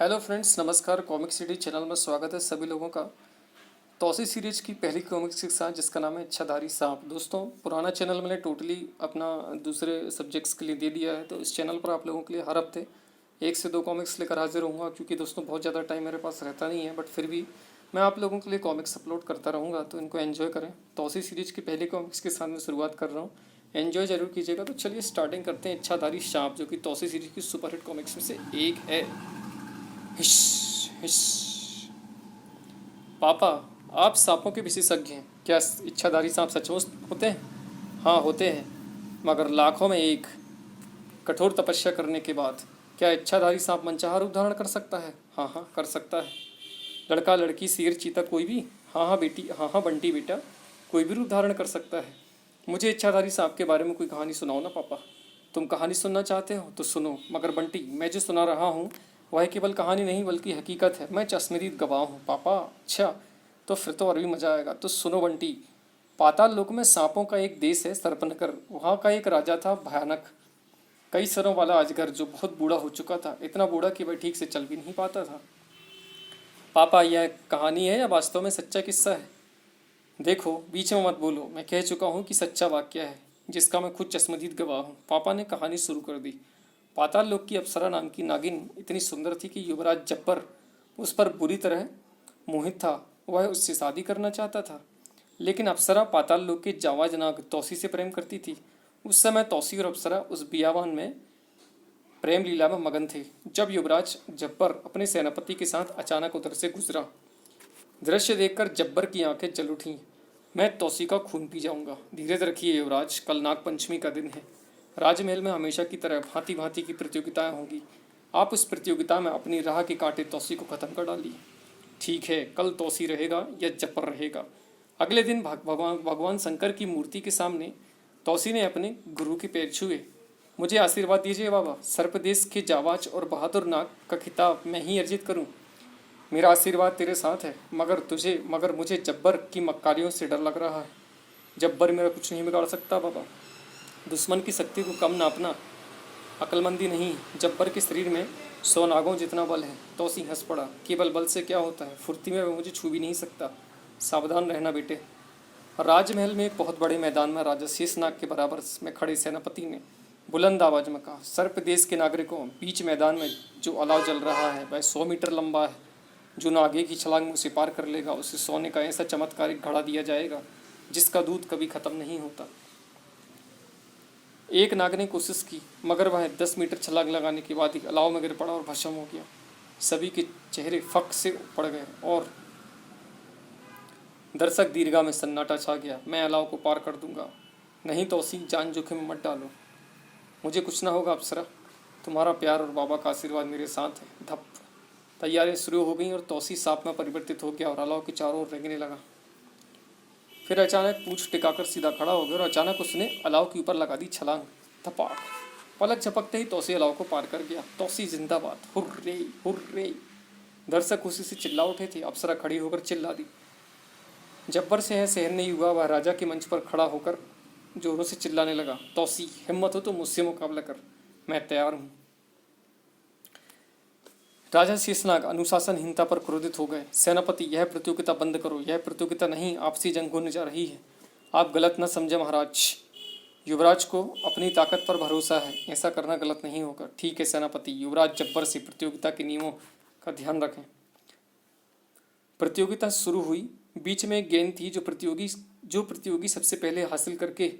Hello friends, नमस्कार। Comic city channel में स्वागत है सभी लोगों का। तौसी सीरीज की पहली कॉमिक्स के साथ जिसका नाम है इच्छाधारी सांप। दोस्तों, पुराना चैनल मैंने टोटली अपना दूसरे सब्जेक्ट्स के लिए दे दिया है, तो इस चैनल पर आप लोगों के लिए हर हफ्ते 1 से 2 कॉमिक्स लेकर हाजिर रहूँगा। क्योंकि दोस्तों बहुत ज़्यादा टाइम मेरे पास रहता नहीं है, बट फिर भी मैं आप लोगों के लिए कॉमिक्स अपलोड करता रहूँगा, तो इनको एन्जॉय करें। तौसी सीरीज की पहली कॉमिक्स के साथ मैं शुरुआत कर रहा हूँ, एन्जॉय जरूर कीजिएगा। तो चलिए स्टार्टिंग करते हैं इच्छाधारी सांप, जो कि तौसी सीरीज की सुपरहिट कॉमिक्स में से एक है। हिश हिश। पापा, आप सांपों के विशेषज्ञ हैं। क्या इच्छाधारी सांप सचमुच होते हैं? हाँ, होते हैं, मगर लाखों में एक। कठोर तपस्या करने के बाद क्या इच्छाधारी सांप मनचाहा रूप धारण कर सकता है? हाँ हाँ, कर सकता है। लड़का लड़की शेर चीता कोई भी? हाँ हाँ बेटी, हाँ हाँ बंटी बेटा, कोई भी रूप धारण कर सकता है। मुझे इच्छाधारी सांप के बारे में कोई कहानी सुनाओ ना पापा। तुम कहानी सुनना चाहते हो तो सुनो, मगर बंटी, मैं जो सुना रहा हूँ वह केवल कहानी नहीं बल्कि हकीकत है। मैं चश्मदीद गवाह हूँ पापा। अच्छा, तो फिर तो और भी मजा आएगा। तो सुनो बंटी, पाताल लोक में सांपों का एक देश है सर्पनकर। वहाँ का एक राजा था भयानक, कई सरों वाला अजगर, जो बहुत बूढ़ा हो चुका था। इतना बूढ़ा कि वह ठीक से चल भी नहीं पाता था। पापा, यह कहानी है या वास्तव में सच्चा किस्सा है? देखो, बीच में मत बोलो। मैं कह चुका हूँ कि सच्चा वाक्य है, जिसका मैं खुद चश्मदीद गवाह हूँ। पापा ने कहानी शुरू कर दी। पाताल लोक की अप्सरा नाम की नागिन इतनी सुंदर थी कि युवराज जब्बर उस पर बुरी तरह मोहित था। वह उससे शादी करना चाहता था, लेकिन अप्सरा पाताल लोक के जावाज नाग तौसी से प्रेम करती थी। उस समय तौसी और अप्सरा उस बियावान में प्रेम लीला में मगन थे, जब युवराज जब्बर अपने सेनापति के साथ अचानक उधर से गुजरा। दृश्य देखकर जब्बर की आंखें जल उठीं। मैं तौसी का खून पी जाऊंगा। धीरज रखिए युवराज, कल नाग पंचमी का दिन है। राजमहल में हमेशा की तरह भांति भांति की प्रतियोगिताएं होंगी। आप उस प्रतियोगिता में अपनी राह के कांटे तौसी को खत्म कर डालिए। ठीक है, कल तौसी रहेगा या जब्बर रहेगा। अगले दिन भगवान शंकर की मूर्ति के सामने तौसी ने अपने गुरु के पैर छुए। मुझे आशीर्वाद दीजिए बाबा, सर्पदेश के जावाज और बहादुर नाग का खिताब मैं ही अर्जित करूं। मेरा आशीर्वाद तेरे साथ है, मगर मुझे जब्बर की मक्कारियों से डर लग रहा है। जब्बर मेरा कुछ नहीं बिगाड़ सकता बाबा। दुश्मन की शक्ति को कम नापना अक्लमंदी नहीं। जब्बर के शरीर में 100 नागों जितना बल है। तौसी हंस पड़ा। केवल बल से क्या होता है, फुर्ती में वह मुझे छू भी नहीं सकता। सावधान रहना बेटे। राजमहल में एक बहुत बड़े मैदान में राजा शेषनाग के बराबर में खड़े सेनापति ने बुलंद आवाज में कहा, सर्प देश के नागरिकों, बीच मैदान में जो अलाव जल रहा है वह 100 मीटर लंबा है। जो नागे की छलांग में उसे पार कर लेगा, उसे सोने का ऐसा चमत्कारिक घड़ा दिया जाएगा जिसका दूध कभी खत्म नहीं होता। एक नाग ने कोशिश की, मगर वह 10 मीटर छलांग लगाने के बाद ही अलाव में गिर पड़ा और भस्म हो गया। सभी के चेहरे फक से पड़ गए और दर्शक दीर्घा में सन्नाटा छा गया। मैं अलाव को पार कर दूंगा। नहीं तौसी, जान जोखिम में मत डालो। मुझे कुछ ना होगा अप्सरा, तुम्हारा प्यार और बाबा का आशीर्वाद मेरे साथ है। धप। तैयारियां शुरू हो गईं और तौसी सांप में परिवर्तित हो गया और अलाव के चारों ओर रेंगने लगा। फिर अचानक पूंछ टिकाकर सीधा खड़ा हो गया और अचानक उसने अलाव के ऊपर लगा दी छलांग। धपाक। पलक झपकते ही तौसी अलाव को पार कर गया। तौसी जिंदाबाद, हुर्रे हुर्रे। दर्शक खुशी से चिल्ला उठे थे। अप्सरा खड़ी होकर चिल्ला दी। जब्बर से है सहन नहीं हुआ, वह राजा के मंच पर खड़ा होकर जोरों से चिल्लाने लगा, तौसी, हिम्मत हो तो मुझसे मुकाबला कर, मैं तैयार हूं। राजा शेषनाग अनुशासनहीनता पर क्रोधित हो गए। सेनापति, यह प्रतियोगिता बंद करो। यह प्रतियोगिता नहीं, आपसी जंग होने जा रही है। आप गलत न समझे महाराज। युवराज को अपनी ताकत पर भरोसा है, ऐसा करना गलत नहीं होगा। ठीक है सेनापति। युवराज जब्बर से प्रतियोगिता के नियमों का ध्यान रखें। प्रतियोगिता शुरू हुई। बीच में एक गेंद थी। जो प्रतियोगी सबसे पहले हासिल करके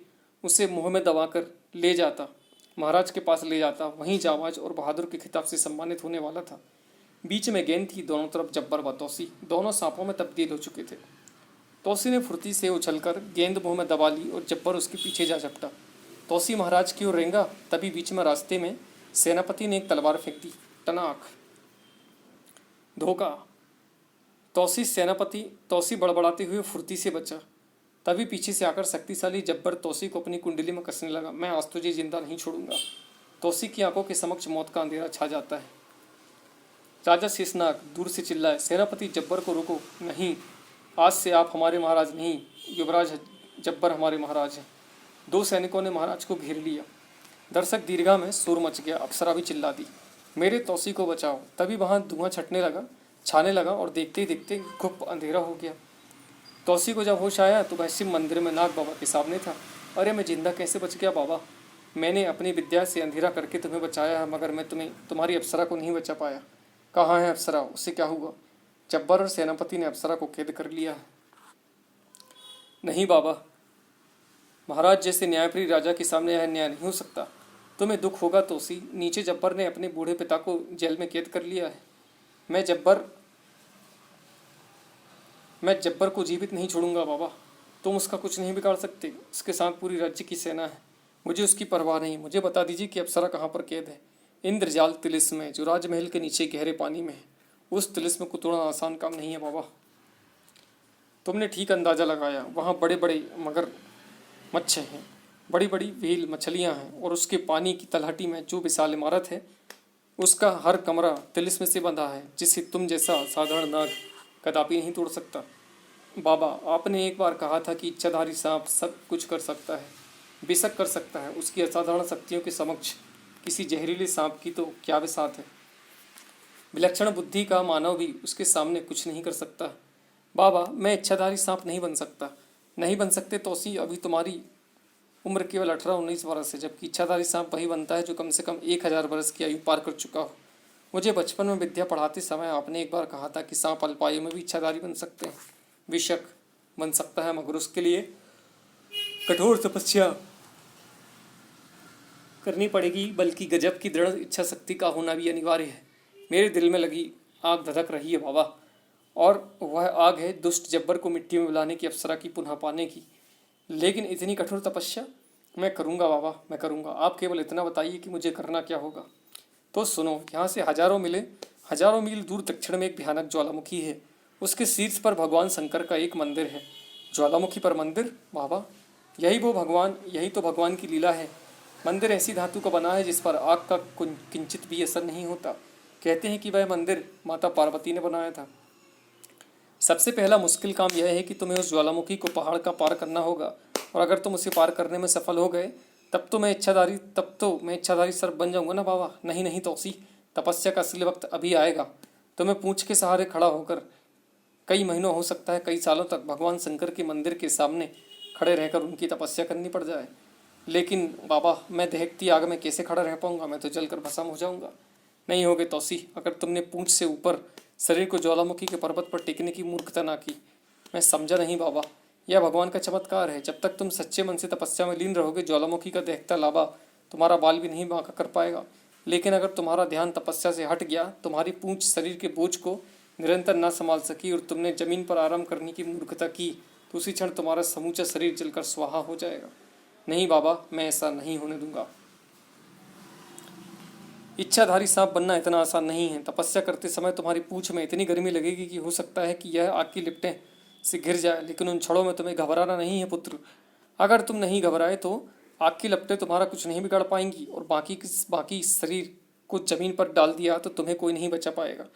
उसे मुंह में दबाकर ले जाता, महाराज के पास ले जाता, वहीं जाबाज और बहादुर के खिताब से सम्मानित होने वाला था। बीच में गेंद थी। दोनों तरफ जब्बर व तौसी दोनों सांपों में तब्दील हो चुके थे। तौसी ने फुर्ती से उछलकर गेंद मुंह में दबा ली और जब्बर उसके पीछे जा झपटा। तौसी महाराज की ओर रेंगा। तभी बीच में रास्ते में सेनापति ने एक तलवार फेंक दी। टनाक। धोखा। तौसी बड़बड़ाते हुए फुर्ती से बचा। तभी पीछे से आकर शक्तिशाली जब्बर तौसी को अपनी कुंडली में कसने लगा। मैं आज तुझे जिंदा नहीं छोड़ूंगा। तौसी की आंखों के समक्ष मौत का अंधेरा छा जाता है। राजा शेषनाग दूर से चिल्लाए, सेनापति जब्बर को रोको। नहीं, आज से आप हमारे महाराज नहीं, युवराज जब्बर हमारे महाराज हैं। 2 सैनिकों ने महाराज को घेर लिया। दर्शक दीर्घा में शोर मच गया। अप्सरा भी चिल्ला दी, मेरे तौसी को बचाओ। तभी वहाँ धुआं छाने लगा और देखते ही देखते घुप अंधेरा हो गया। तौसी को जब होश आया तो वह शिव मंदिर में नाग बाबा के सामने था। अरे मैं जिंदा कैसे बच गया बाबा? मैंने अपनी विद्या से अंधेरा करके तुम्हें बचाया है, मगर मैं तुम्हारी अप्सरा को नहीं बचा पाया। कहाँ है अप्सरा? उससे क्या हुआ? जब्बर और सेनापति ने अप्सरा को कैद कर लिया है। नहीं बाबा, महाराज जैसे न्यायप्रिय राजा के सामने यह अन्याय नहीं हो सकता। तुम्हें दुख होगा तोसी, नीचे जब्बर ने अपने बूढ़े पिता को जेल में कैद कर लिया है। मैं जब्बर को जीवित नहीं छोड़ूंगा बाबा। तुम उसका कुछ नहीं बिगाड़ सकते। उसके साथ पूरी राज्य की सेना है। मुझे उसकी परवाह नहीं। मुझे बता दीजिए कि अप्सरा कहाँ पर कैद है। इंद्रजाल तिलिस्म में, जो राजमहल के नीचे गहरे पानी में है। उस तिलिस्म को तोड़ना आसान काम नहीं है बाबा। तुमने ठीक अंदाजा लगाया। वहाँ बड़े बड़े मगर मच्छ हैं, बड़ी बड़ी व्हेल मछलियाँ हैं, और उसके पानी की तलहटी में जो विशाल इमारत है उसका हर कमरा तिलिस्म से बंधा है, जिसे तुम जैसा साधारण नाग कदापि नहीं तोड़ सकता। बाबा, आपने एक बार कहा था कि इच्छाधारी सांप सब कुछ कर सकता है। बेशक कर सकता है। उसकी असाधारण शक्तियों के समक्ष किसी जहरीले सांप की तो क्या बिसात है। विलक्षण बुद्धि का मानव भी उसके सामने कुछ नहीं कर सकता। बाबा, मैं इच्छाधारी सांप नहीं बन सकता। नहीं बन सकते तौसी। अभी तुम्हारी उम्र केवल 18-19 वर्ष है, जबकि इच्छाधारी सांप वही बनता है जो कम से कम 1000 वर्ष की आयु पार कर चुका हो। मुझे बचपन में विद्या पढ़ाते समय आपने एक बार कहा था कि सांप अल्पायु में भी इच्छाधारी बन सकते हैं। बेशक बन सकता है, मगर उसके लिए कठोर तपस्या करनी पड़ेगी, बल्कि गजब की दृढ़ इच्छा शक्ति का होना भी अनिवार्य है। मेरे दिल में लगी आग धधक रही है बाबा, और वह आग है दुष्ट जब्बर को मिट्टी में मिलाने की, अप्सरा की पुनः पाने की। लेकिन इतनी कठोर तपस्या मैं करूँगा बाबा, मैं करूँगा। आप केवल इतना बताइए कि मुझे करना क्या होगा। तो सुनो, यहाँ से हजारों मील दूर दक्षिण में एक भयानक ज्वालामुखी है। उसके शीर्ष पर भगवान शंकर का एक मंदिर है। ज्वालामुखी पर मंदिर? बाबा, यही तो भगवान की लीला है। मंदिर ऐसी धातु का बना है जिस पर आग का किंचित भी असर नहीं होता। कहते हैं कि वह मंदिर माता पार्वती ने बनाया था। सबसे पहला मुश्किल काम यह है कि तुम्हें उस ज्वालामुखी को पहाड़ का पार करना होगा, और अगर तुम उसे पार करने में सफल हो गए तब तो मैं इच्छाधारी सर्प बन जाऊंगा ना बाबा। नहीं नहीं तौसी, तपस्या का असली वक्त अभी आएगा। तुम्हें पूंछ के सहारे खड़ा होकर कई महीनों, हो सकता है कई सालों तक भगवान शंकर के मंदिर के सामने खड़े रहकर उनकी तपस्या करनी पड़ जाए। लेकिन बाबा, मैं दहकती आग में कैसे खड़ा रह पाऊंगा? मैं तो जलकर भस्म हो जाऊंगा। नहीं होगे तौसी, अगर तुमने पूंछ से ऊपर शरीर को ज्वालामुखी के पर्वत पर टेकने की मूर्खता ना की। मैं समझा नहीं बाबा, यह भगवान का चमत्कार है। जब तक तुम सच्चे मन से तपस्या में लीन रहोगे, ज्वालामुखी का दहकता लावा तुम्हारा बाल भी नहीं बांका कर पाएगा। लेकिन अगर तुम्हारा ध्यान तपस्या से हट गया, तुम्हारी पूंछ शरीर के बोझ को निरंतर ना संभाल सकी और तुमने जमीन पर आराम करने की मूर्खता की, तो उसी क्षण तुम्हारा समूचा शरीर जलकर स्वाहा हो जाएगा। नहीं बाबा, मैं ऐसा नहीं होने दूंगा। इच्छाधारी सांप बनना इतना आसान नहीं है। तपस्या करते समय तुम्हारी पूंछ में इतनी गर्मी लगेगी कि हो सकता है कि यह आग की लिपटें से घिर जाए। लेकिन उन क्षणों में तुम्हें घबराना नहीं है पुत्र। अगर तुम नहीं घबराए तो आग की लपटें तुम्हारा कुछ नहीं बिगाड़ पाएंगी, और बाकी शरीर को जमीन पर डाल दिया तो तुम्हें कोई नहीं बचा पाएगा।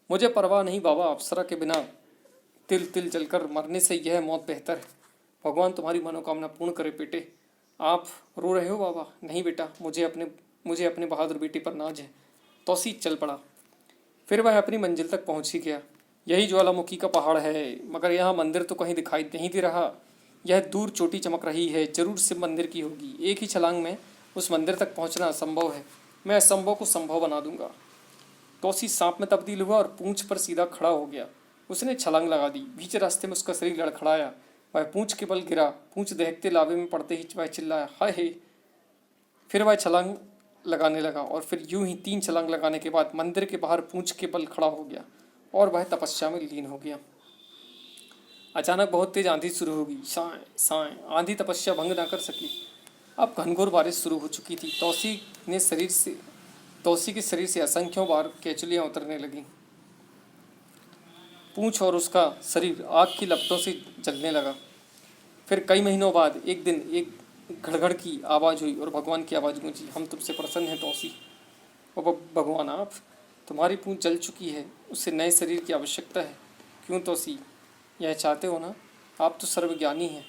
मुझे परवाह नहीं बाबा, अप्सरा के बिना तिल तिल जलकर मरने से यह मौत बेहतर है। भगवान तुम्हारी मनोकामना पूर्ण करे बेटे। आप रो रहे हो बाबा? नहीं बेटा, मुझे अपने बहादुर बेटे पर नाज है। तौसी चल पड़ा। फिर वह अपनी मंजिल तक पहुंच ही गया। यही ज्वालामुखी का पहाड़ है, मगर यहाँ मंदिर तो कहीं दिखाई नहीं दे रहा। यह दूर चोटी चमक रही है, जरूर शिव मंदिर की होगी। एक ही छलांग में उस मंदिर तक पहुंचना असंभव है। मैं असंभव को संभव बना दूंगा। तौसी सांप में तब्दील हुआ और पूंछ पर सीधा खड़ा हो गया। उसने छलांग लगा दी। बीच रास्ते में उसका शरीर लड़खड़ाया। वह पूंछ के बल गिरा। पूंछ दहकते लावे में पड़ते ही वह चिल्लाया, हाय हे। फिर वह छलांग लगाने लगा, और फिर यूं ही 3 छलांग लगाने के बाद मंदिर के बाहर पूंछ के बल खड़ा हो गया और वह तपस्या में लीन हो गया। अचानक बहुत तेज आंधी शुरू होगी। साए साए। आंधी तपस्या भंग ना कर सकी। अब घनघोर बारिश शुरू हो चुकी थी। तौसी के शरीर से असंख्यों बार केचुलियां उतरने लगीं। पूंछ और उसका शरीर आग की लपटों से जलने लगा। फिर कई महीनों बाद एक दिन एक घड़घड़ की आवाज़ हुई और भगवान की आवाज़ गूंजी, हम तुमसे प्रसन्न हैं तौसी। और भगवान, आप, तुम्हारी पूंछ जल चुकी है, उससे नए शरीर की आवश्यकता है। क्यों तौसी, यह चाहते हो ना? आप तो सर्वज्ञानी हैं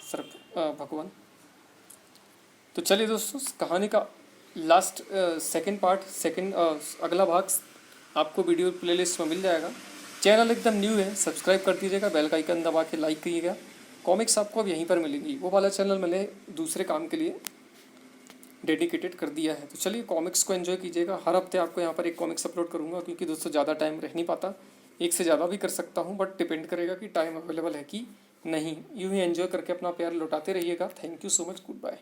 भगवान। तो चलिए दोस्तों, कहानी का लास्ट सेकंड पार्ट, अगला भाग आपको वीडियो प्लेलिस्ट में मिल जाएगा। चैनल एकदम न्यू है, सब्सक्राइब कर दीजिएगा, बेल का आइकन दबा के लाइक करिएगा। कॉमिक्स आपको अब यहीं पर मिलेंगी, वो वाला चैनल मैंने दूसरे काम के लिए डेडिकेटेड कर दिया है। तो चलिए कॉमिक्स को एंजॉय कीजिएगा। हर हफ्ते आपको यहाँ पर एक कॉमिक्स अपलोड करूँगा, क्योंकि दोस्तों ज़्यादा टाइम रह नहीं पाता, एक से ज़्यादा भी कर सकता हूँ, बट डिपेंड करेगा कि टाइम अवेलेबल है कि नहीं। यूँ ही एंजॉय करके अपना प्यार लौटाते रहिएगा। Thank you so much, good bye.